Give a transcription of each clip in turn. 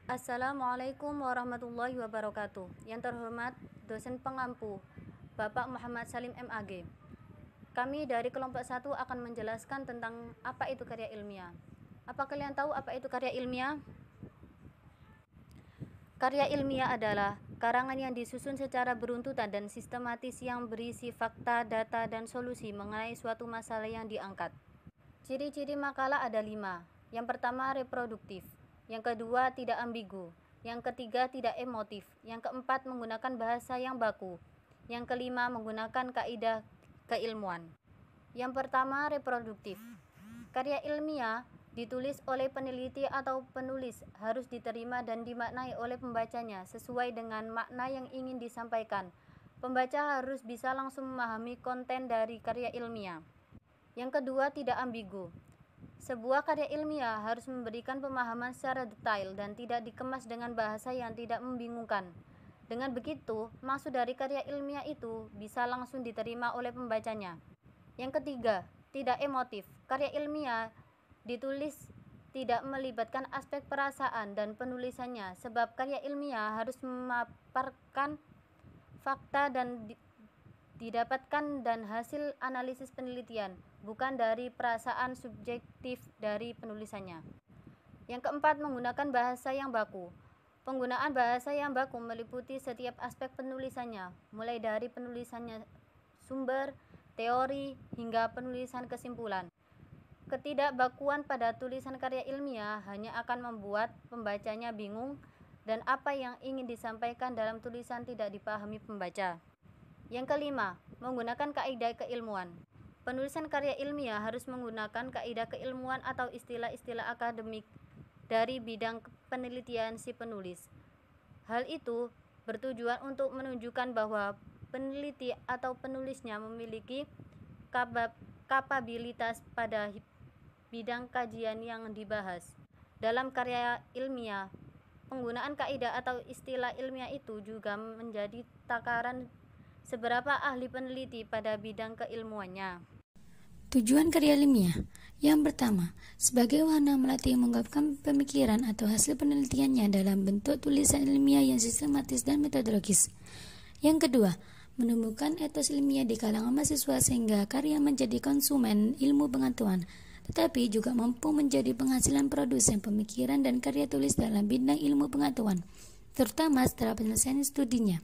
Assalamualaikum warahmatullahi wabarakatuh. Yang terhormat dosen pengampu Bapak Muhammad Salim MAG. Kami dari kelompok 1 akan menjelaskan tentang apa itu karya ilmiah. Apa kalian tahu apa itu karya ilmiah? Karya ilmiah adalah karangan yang disusun secara beruntutan dan sistematis yang berisi fakta, data, dan solusi mengenai suatu masalah yang diangkat. Ciri-ciri makalah ada 5. Yang pertama, reproduktif. Yang kedua, tidak ambigu. Yang ketiga, tidak emotif. Yang keempat, menggunakan bahasa yang baku. Yang kelima, menggunakan kaidah keilmuan. Yang pertama, reproduktif. Karya ilmiah ditulis oleh peneliti atau penulis harus diterima dan dimaknai oleh pembacanya sesuai dengan makna yang ingin disampaikan. Pembaca harus bisa langsung memahami konten dari karya ilmiah. Yang kedua, tidak ambigu. Sebuah karya ilmiah harus memberikan pemahaman secara detail dan tidak dikemas dengan bahasa yang tidak membingungkan. Dengan begitu, maksud dari karya ilmiah itu bisa langsung diterima oleh pembacanya. Yang ketiga, tidak emotif. Karya ilmiah ditulis tidak melibatkan aspek perasaan dan penulisannya, sebab karya ilmiah harus memaparkan fakta dan didapatkan dan hasil analisis penelitian, bukan dari perasaan subjektif dari penulisannya. Yang keempat, menggunakan bahasa yang baku. Penggunaan bahasa yang baku meliputi setiap aspek penulisannya, mulai dari penulisannya sumber, teori, hingga penulisan kesimpulan. Ketidakbakuan pada tulisan karya ilmiah hanya akan membuat pembacanya bingung dan apa yang ingin disampaikan dalam tulisan tidak dipahami pembaca. Yang kelima, menggunakan kaidah keilmuan. Penulisan karya ilmiah harus menggunakan kaidah keilmuan atau istilah-istilah akademik dari bidang penelitian si penulis. Hal itu bertujuan untuk menunjukkan bahwa peneliti atau penulisnya memiliki kapabilitas pada bidang kajian yang dibahas. Dalam karya ilmiah, penggunaan kaidah atau istilah ilmiah itu juga menjadi takaran seberapa ahli peneliti pada bidang keilmuannya. Tujuan karya ilmiah. Yang pertama, sebagai wahana melatih mengungkapkan pemikiran atau hasil penelitiannya dalam bentuk tulisan ilmiah yang sistematis dan metodologis. Yang kedua, menumbuhkan etos ilmiah di kalangan mahasiswa sehingga karya menjadi konsumen ilmu pengetahuan, tetapi juga mampu menjadi penghasilan produsen pemikiran dan karya tulis dalam bidang ilmu pengetahuan, terutama setelah penyelesaian studinya.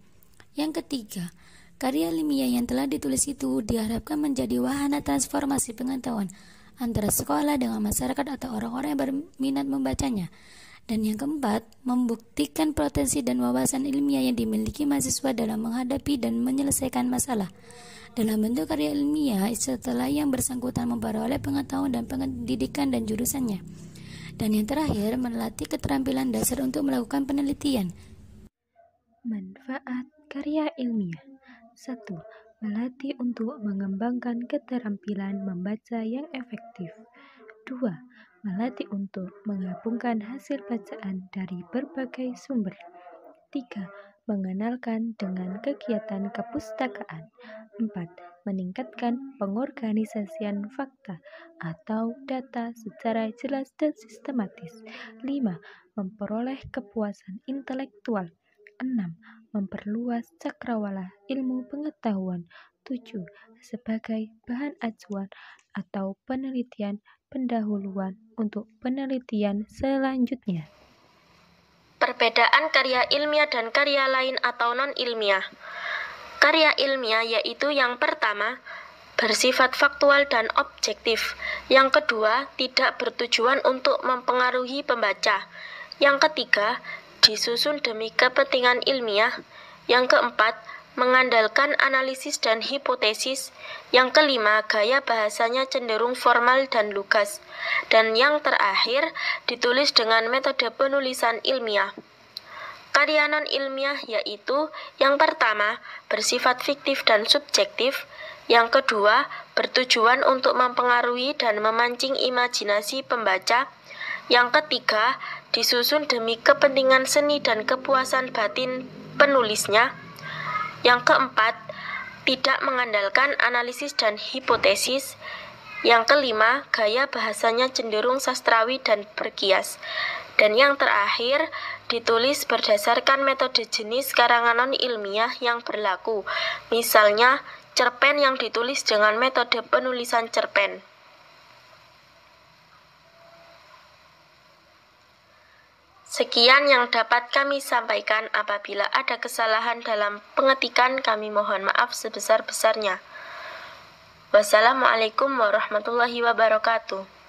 Yang ketiga, karya ilmiah yang telah ditulis itu diharapkan menjadi wahana transformasi pengetahuan antara sekolah dengan masyarakat atau orang-orang yang berminat membacanya. Dan yang keempat, membuktikan potensi dan wawasan ilmiah yang dimiliki mahasiswa dalam menghadapi dan menyelesaikan masalah dalam bentuk karya ilmiah setelah yang bersangkutan memperoleh pengetahuan dan pendidikan dan jurusannya. Dan yang terakhir, melatih keterampilan dasar untuk melakukan penelitian. Manfaat karya ilmiah. 1. Melatih untuk mengembangkan keterampilan membaca yang efektif. 2. Melatih untuk menggabungkan hasil bacaan dari berbagai sumber. 3. Mengenalkan dengan kegiatan kepustakaan. 4. Meningkatkan pengorganisasian fakta atau data secara jelas dan sistematis. 5. Memperoleh kepuasan intelektual. 6. Memperluas cakrawala ilmu pengetahuan. 7. Sebagai bahan acuan atau penelitian pendahuluan untuk penelitian selanjutnya. Perbedaan karya ilmiah dan karya lain atau non-ilmiah. Karya ilmiah yaitu yang pertama, bersifat faktual dan objektif. Yang kedua, tidak bertujuan untuk mempengaruhi pembaca. Yang ketiga, disusun demi kepentingan ilmiah. Yang keempat, mengandalkan analisis dan hipotesis. Yang kelima, gaya bahasanya cenderung formal dan lugas. Dan yang terakhir, ditulis dengan metode penulisan ilmiah. Karya non-ilmiah yaitu yang pertama, bersifat fiktif dan subjektif. Yang kedua, bertujuan untuk mempengaruhi dan memancing imajinasi pembaca. Yang ketiga, disusun demi kepentingan seni dan kepuasan batin penulisnya. Yang keempat, tidak mengandalkan analisis dan hipotesis. Yang kelima, gaya bahasanya cenderung sastrawi dan berkias. Dan yang terakhir, ditulis berdasarkan metode jenis karangan non-ilmiah yang berlaku. Misalnya, cerpen yang ditulis dengan metode penulisan cerpen. Sekian yang dapat kami sampaikan. Apabila ada kesalahan dalam pengetikan, kami mohon maaf sebesar-besarnya. Wassalamualaikum warahmatullahi wabarakatuh.